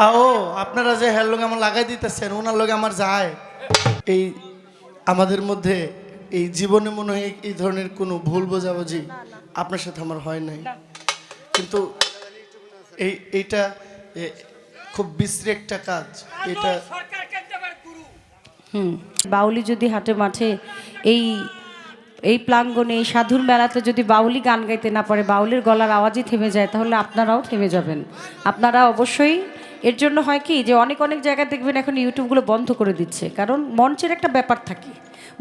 আও আপনারা যে হের লগে আমার লাগাই দিতেছেন ওনার লগে আমার যায় এই আমাদের মধ্যে এই জীবনে মনে হয় এই ধরনের কোনো ভুল বোঝাবুঝি আপনার সাথে আমার হয় নাই, কিন্তু এইটা খুব বিশ্রী একটা কাজ। এটা বাউলি যদি হাটে মাঠে এই এই প্রাঙ্গণে এই সাধুর মেলাতে যদি বাউলি গান গাইতে না পারে, বাউলির গলার আওয়াজই থেমে যায়, তাহলে আপনারাও থেমে যাবেন। আপনারা অবশ্যই এর জন্য হয় কি যে অনেক অনেক জায়গায় দেখবেন এখন ইউটিউবগুলো বন্ধ করে দিচ্ছে, কারণ মঞ্চের একটা ব্যাপার থাকে।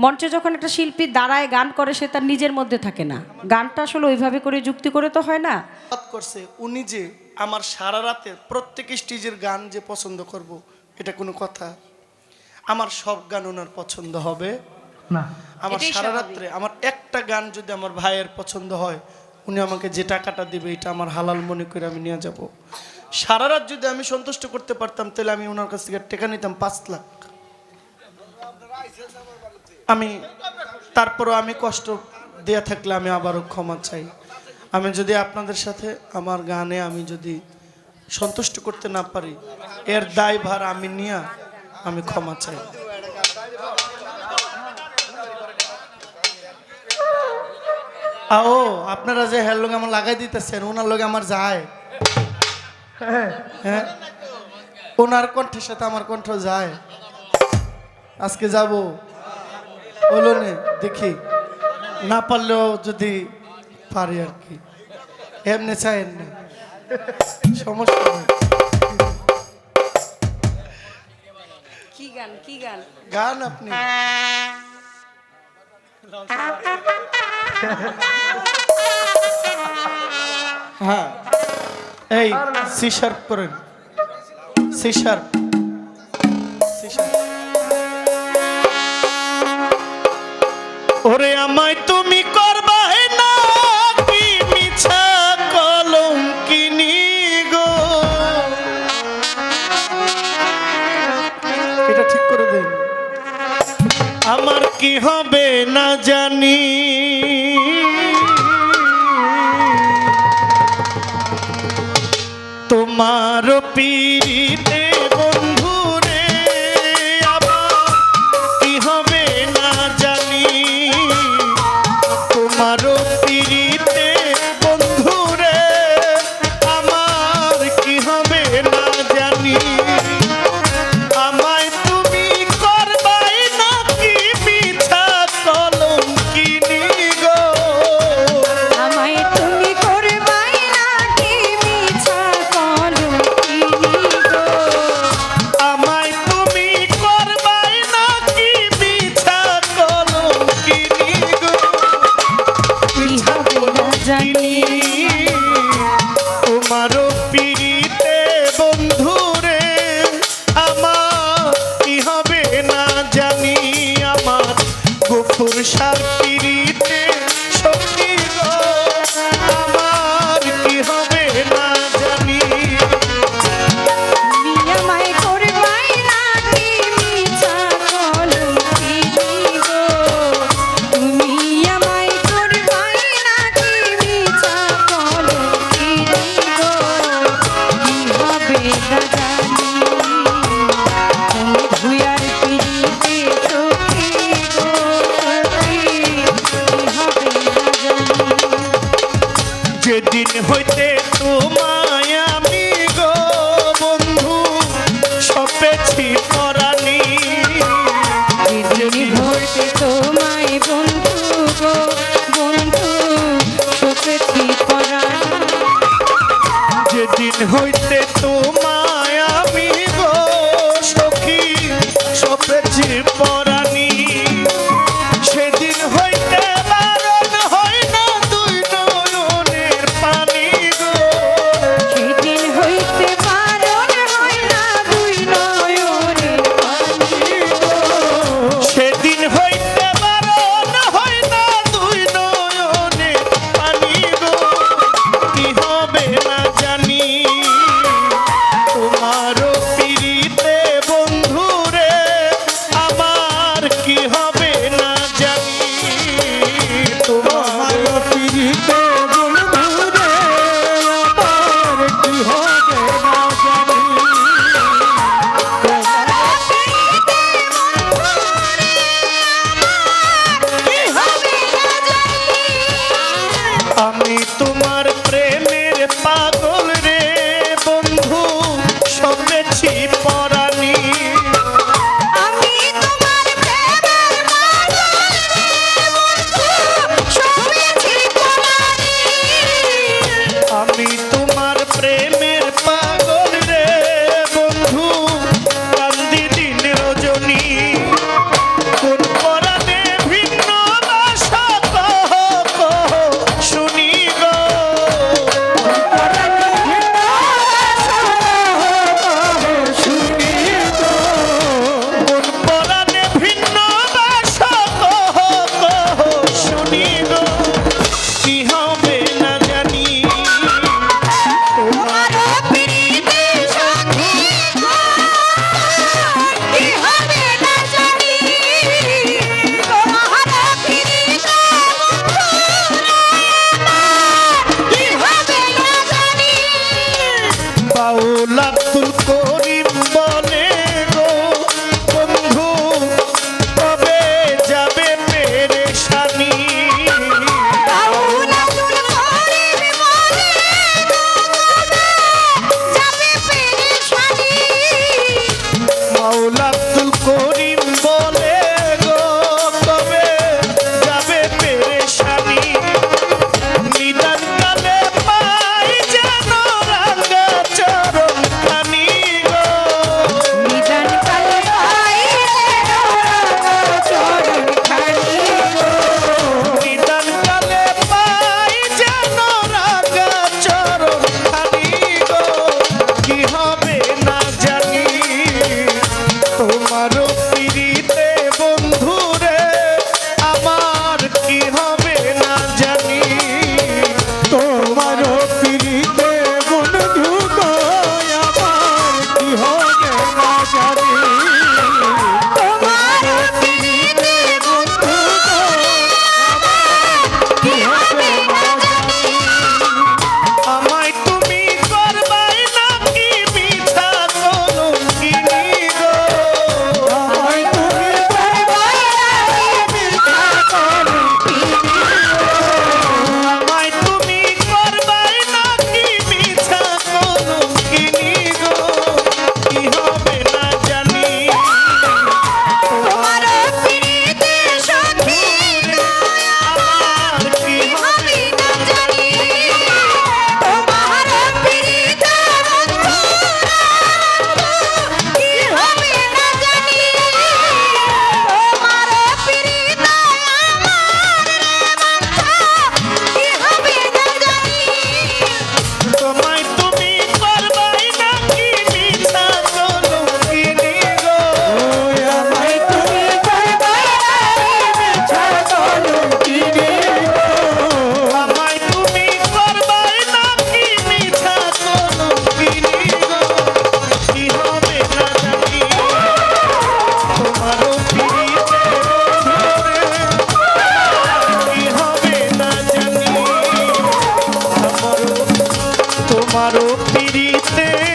মঞ্চে যখন একটা শিল্পী দাঁড়ায় গান করে সে তার নিজের মধ্যে থাকে না, গানটা আসলে ওইভাবে করে যুক্তি করে তো হয় না। করছে উনি যে আমার সারা রাতের প্রত্যেক স্টেজের গান যে পছন্দ করব এটা কোনো কথা? আমার সব গান ওনার পছন্দ হবে না। আমার সারা রাত্রে আমার একটা গান যদি আমার ভাইয়ের পছন্দ হয়, উনি আমাকে যে টাকাটা দিবে এটা আমার হালাল মনে করে আমি নিয়ে যাব। সারা রাত যদি আমি সন্তুষ্ট করতে পারতাম তাহলে আমি ওনার কাছ থেকে টাকা নিতাম 5 লাখ। আমি তারপরও আমি কষ্ট দেয়া থাকলে আমি আবারও ক্ষমা চাই। আমি যদি আপনাদের সাথে আমার গানে আমি যদি সন্তুষ্ট করতে না পারি, এর দায়ভার আমি নিয়ে আমি ক্ষমা চাই। আও আপনারা যে হের লগে আমার লাগাই দিতেছেন ওনার লগে আমার যায়, হ্যাঁ ওনার কণ্ঠের সাথে আমার কণ্ঠ যায়। আজকে যাব বলো নে, দেখি না পারলেও যদি পারি আর কি, এমনি চাইেন না, সমস্যা নেই। কি গান কি গান গান আপনি হ্যাঁ এই সি শার্প করেন, সি শার্প, সি শার্প। ওরে আমায় তুমি করবা না কি মিছা কলঙ্কিনী গো, এটা ঠিক করে দেন। আমার কি হবে না জানি, তোমার পীড়িতে বন্ধু রে, আমার কি হবে না জানি, তোমার পীড়িতে বন্ধু রে, আমার কি হবে না জানি। আমায় তুমি করবাই নাকি মিছা কলঙ্কিনী গো, আমায় তুমি করবাই নাকি মিছা কলঙ্কিনী গো, আমায় তুমি করবাই নাকি মিছা কলঙ্কিনী গো, কি হবে না জানি। তোমারও পীড়িতে বন্ধু রে, আমার কি হবে না জানি, আমার গফুর সার পীড়িতে সখী গো, আমার কি হবে না জানি। তুমি আমায় করবাই নাকি মিছা কলঙ্কিনী গো, তুমি আমায় করবাই নাকি মিছা কলঙ্কিনী গো, কি হবে না জানি। তুমি ভুয়ার পিড়িতে সখী গো, সখী, কি হবে না জানি। যেদিন হইতে তোমায় আমি গো বন্ধু সপেছি পরাণী, যেদিন হইতে তোমায় বন্ধু গো বন্ধু সপেছি পরাণ, যেদিন হইতে তোমায় আমি গো সখী সপেছি পরাণী, সেদিন হইতে বারণ হয় না দুই নয়নের পানি গো, সেদিন হইতে বারণ হয় না দুই নয়নের পানি গো, সেদিন হইতে বারণ হয় না দুই নয়নের পানি গো, কি হবে না জানি। দিতে